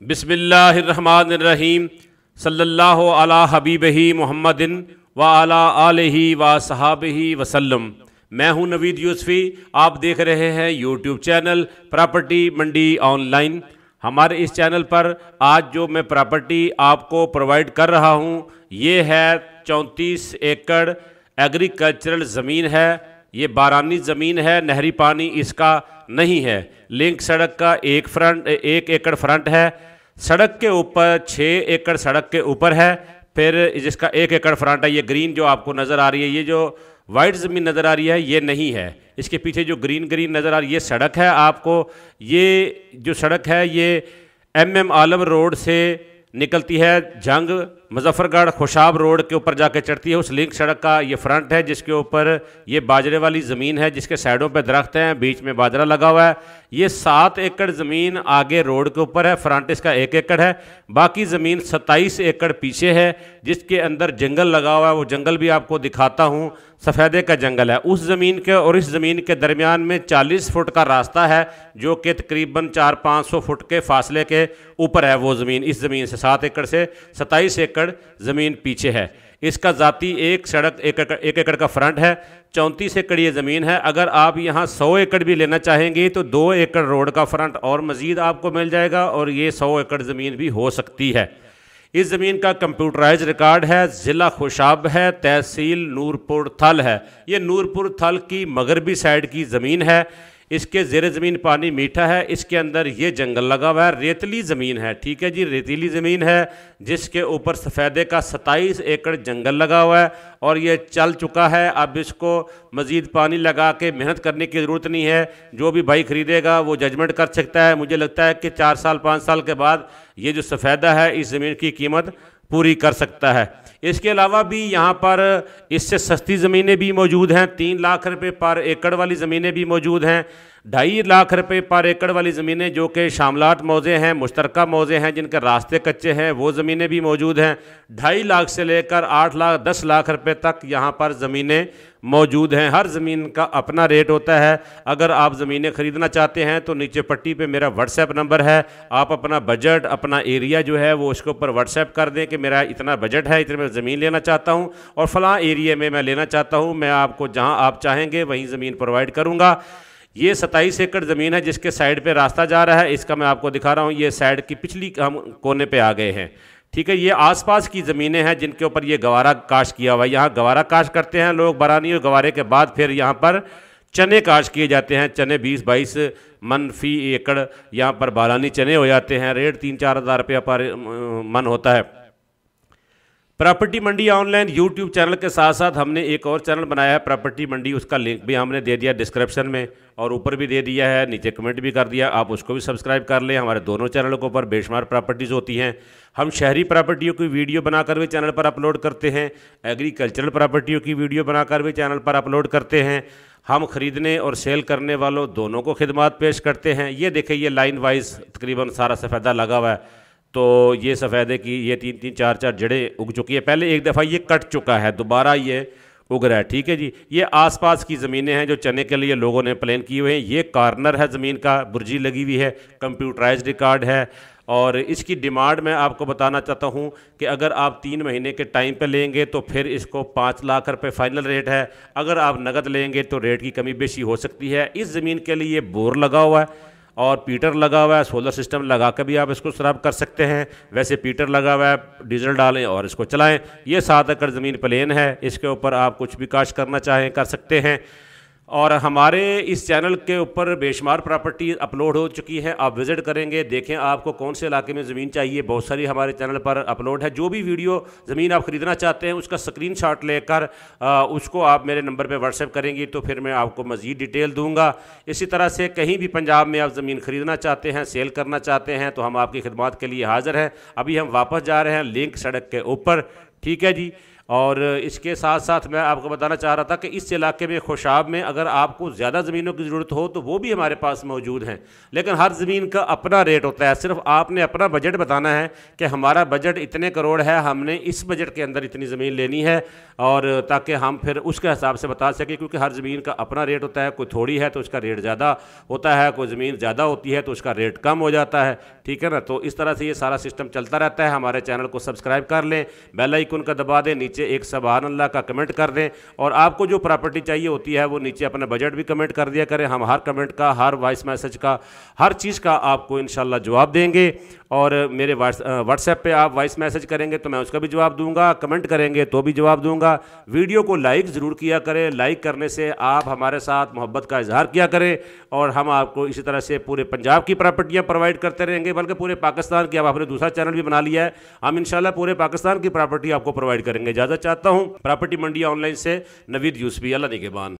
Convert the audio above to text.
बिस्मिल्लाहिर्रहमानिर्रहीम सल्लल्लाहु अला हबीबिही मुहम्मदिन व अला आलिही व सहाबिही वसल्लम। मैं हूं नवीद यूसुफी। आप देख रहे हैं यूट्यूब चैनल प्रॉपर्टी मंडी ऑनलाइन। हमारे इस चैनल पर आज जो मैं प्रॉपर्टी आपको प्रोवाइड कर रहा हूं ये है 34 एकड़ एग्रीकल्चरल ज़मीन है। ये बारानी ज़मीन है, नहरी पानी इसका नहीं है। लिंक सड़क का 1 एकड़ फ्रंट है। सड़क के ऊपर 6 एकड़ सड़क के ऊपर है। फिर जिसका 1 एकड़ फ्रंट है, ये ग्रीन जो आपको नज़र आ रही है, ये जो वाइट ज़मीन नज़र आ रही है ये नहीं है। इसके पीछे जो ग्रीन ग्रीन नज़र आ रही है ये सड़क है। आपको ये जो सड़क है ये MM आलम रोड से निकलती है, जंग मुजफ्फरगढ़ खुशाब रोड के ऊपर जाके चढ़ती है। उस लिंक सड़क का ये फ्रंट है जिसके ऊपर ये बाजरे वाली ज़मीन है, जिसके साइडों पे दरख्त हैं, बीच में बाजरा लगा हुआ है। ये 7 एकड़ ज़मीन आगे रोड के ऊपर है, फ्रंट इसका 1 एकड़ है। बाकी ज़मीन 27 एकड़ पीछे है जिसके अंदर जंगल लगा हुआ है। वो जंगल भी आपको दिखाता हूँ, सफ़ेदे का जंगल है। उस ज़मीन के और इस ज़मीन के दरमियान में 40 फुट का रास्ता है जो कि तकरीबन 400-500 फुट के फासले के ऊपर है। वो ज़मीन इस ज़मीन से 7 एकड़ से 27 एकड़ ज़मीन पीछे है। इसका ज़ाती एक सड़क 1 एकड़ का फ्रंट है, 34 एकड़ ये ज़मीन है। अगर आप यहाँ 100 एकड़ भी लेना चाहेंगे तो 2 एकड़ रोड का फ्रंट और मज़ीद आपको मिल जाएगा और ये 100 एकड़ ज़मीन भी हो सकती है। इस ज़मीन का कंप्यूटराइज रिकॉर्ड है, ज़िला खुशाब है, तहसील नूरपुर थल है। ये नूरपुर थल की मगरबी साइड की ज़मीन है। इसके ज़ेरे ज़मीन पानी मीठा है। इसके अंदर ये जंगल लगा हुआ है, रेतली ज़मीन है। ठीक है जी, रेतीली ज़मीन है जिसके ऊपर सफ़ेदे का 27 एकड़ जंगल लगा हुआ है और ये चल चुका है। अब इसको मज़ीद पानी लगा के मेहनत करने की ज़रूरत नहीं है। जो भी भाई ख़रीदेगा वो जजमेंट कर सकता है। मुझे लगता है कि 4 साल 5 साल के बाद ये जो सफ़ेदा है इस ज़मीन की कीमत पूरी कर सकता है। इसके अलावा भी यहाँ पर इससे सस्ती ज़मीनें भी मौजूद हैं। 3 लाख रुपए पर एकड़ वाली ज़मीनें भी मौजूद हैं। 2.5 लाख रुपए पर एकड़ वाली ज़मीनें जो कि शामलात मौज़े हैं, मुश्तरका मौज़े हैं, जिनके रास्ते कच्चे हैं, वो ज़मीनें भी मौजूद हैं। 2.5 लाख से लेकर 8 लाख 10 लाख रुपए तक यहाँ पर ज़मीनें मौजूद हैं। हर ज़मीन का अपना रेट होता है। अगर आप ज़मीनें ख़रीदना चाहते हैं तो नीचे पट्टी पे मेरा व्हाट्सएप नंबर है। आप अपना बजट, अपना एरिया जो है वो उसके ऊपर व्हाट्सएप कर दें कि मेरा इतना बजट है, इतने में ज़मीन लेना चाहता हूँ और फ़लाँ एरिया में मैं लेना चाहता हूँ। मैं आपको जहाँ आप चाहेंगे वहीं ज़मीन प्रोवाइड करूँगा। ये 27 एकड़ ज़मीन है जिसके साइड पे रास्ता जा रहा है। इसका मैं आपको दिखा रहा हूँ। ये साइड की पिछली हम कोने पे आ गए हैं। ठीक है, ये आसपास की ज़मीनें हैं जिनके ऊपर ये गवारा काश किया हुआ है। यहाँ गवारा काश करते हैं लोग बारानी, और गवारे के बाद फिर यहाँ पर चने काश किए जाते हैं। चने 20-22 मन फी एकड़ यहाँ पर बारानी चने हो जाते हैं। रेट 3-4 हज़ार रुपया पर मन होता है। प्रॉपर्टी मंडी ऑनलाइन यूट्यूब चैनल के साथ साथ हमने एक और चैनल बनाया है प्रॉपर्टी मंडी। उसका लिंक भी हमने दे दिया डिस्क्रिप्शन में और ऊपर भी दे दिया है, नीचे कमेंट भी कर दिया। आप उसको भी सब्सक्राइब कर लें। हमारे दोनों चैनलों के ऊपर बेशुमार प्रॉपर्टीज़ होती हैं। हम शहरी प्रॉपर्टियों की वीडियो बनाकर भी चैनल पर अपलोड करते हैं, एग्रीकल्चरल प्रॉपर्टियों की वीडियो बनाकर भी चैनल पर अपलोड करते हैं। हम ख़रीदने और सेल करने वालों दोनों को खिदमात पेश करते हैं। ये देखें, ये लाइन वाइज तकरीबन सारा सफ़ेदा लगा हुआ है। तो ये सफ़ेदे की ये 3-3 4-4 जड़ें उग चुकी है। पहले एक दफ़ा ये कट चुका है, दोबारा ये उग रहा है। ठीक है जी, ये आसपास की ज़मीनें हैं जो चने के लिए लोगों ने प्लान किए हुए हैं। ये कॉर्नर है ज़मीन का, बुर्जी लगी हुई है, कंप्यूटराइज्ड रिकॉर्ड है। और इसकी डिमांड मैं आपको बताना चाहता हूँ कि अगर आप 3 महीने के टाइम पे लेंगे तो फिर इसको 5 लाख रुपए फाइनल रेट है। अगर आप नगद लेंगे तो रेट की कमी बेशी हो सकती है। इस ज़मीन के लिए बोर लगा हुआ है और पीटर लगा हुआ है। सोलर सिस्टम लगा कर भी आप इसको सराब कर सकते हैं। वैसे पीटर लगा हुआ है, डीजल डालें और इसको चलाएं। ये 7 एकड़ ज़मीन प्लेन है, इसके ऊपर आप कुछ भी काश करना चाहें कर सकते हैं। और हमारे इस चैनल के ऊपर बेशुमार प्रॉपर्टी अपलोड हो चुकी है। आप विज़िट करेंगे, देखें आपको कौन से इलाके में ज़मीन चाहिए। बहुत सारी हमारे चैनल पर अपलोड है। जो भी वीडियो ज़मीन आप ख़रीदना चाहते हैं उसका स्क्रीनशॉट लेकर उसको आप मेरे नंबर पे व्हाट्सएप करेंगी तो फिर मैं आपको मज़ीद डिटेल दूंगा। इसी तरह से कहीं भी पंजाब में आप ज़मीन ख़रीदना चाहते हैं, सेल करना चाहते हैं तो हम आपकी खिदमत के लिए हाज़िर हैं। अभी हम वापस जा रहे हैं लिंक सड़क के ऊपर। ठीक है जी, और इसके साथ साथ मैं आपको बताना चाह रहा था कि इस इलाके में खुशाब में अगर आपको ज़्यादा ज़मीनों की ज़रूरत हो तो वो भी हमारे पास मौजूद हैं, लेकिन हर ज़मीन का अपना रेट होता है। सिर्फ आपने अपना बजट बताना है कि हमारा बजट इतने करोड़ है, हमने इस बजट के अंदर इतनी ज़मीन लेनी है, और ताकि हम फिर उसके हिसाब से बता सकें, क्योंकि हर ज़मीन का अपना रेट होता है। कोई थोड़ी है तो उसका रेट ज़्यादा होता है, कोई ज़मीन ज़्यादा होती है तो उसका रेट कम हो जाता है, ठीक है ना। तो इस तरह से ये सारा सिस्टम चलता रहता है। हमारे चैनल को सब्सक्राइब कर लें, बेल आइकन का दबा दें, नीचे एक सुभान अल्लाह का कमेंट कर दें, और आपको जो प्रॉपर्टी चाहिए होती है वो नीचे अपना बजट भी कमेंट कर दिया करें। हम हर कमेंट का, हर वॉइस मैसेज का, हर चीज़ का आपको इंशाल्लाह जवाब देंगे। और मेरे व्हाट्सएप पे आप वॉइस मैसेज करेंगे तो मैं उसका भी जवाब दूंगा, कमेंट करेंगे तो भी जवाब दूंगा। वीडियो को लाइक ज़रूर किया करें, लाइक करने से आप हमारे साथ मोहब्बत का इजहार किया करें, और हम आपको इसी तरह से पूरे पंजाब की प्रॉपर्टियाँ प्रोवाइड करते रहेंगे, बल्कि पूरे पाकिस्तान की। अब आपने दूसरा चैनल भी बना लिया है, हम इंशाल्लाह पूरे पाकिस्तान की प्रॉपर्टी आपको प्रोवाइड करेंगे। इजाज़त चाहता हूँ। प्रॉपर्टी मंडी ऑनलाइन से नवीद यूसुफी, अल्लाह निगहबान।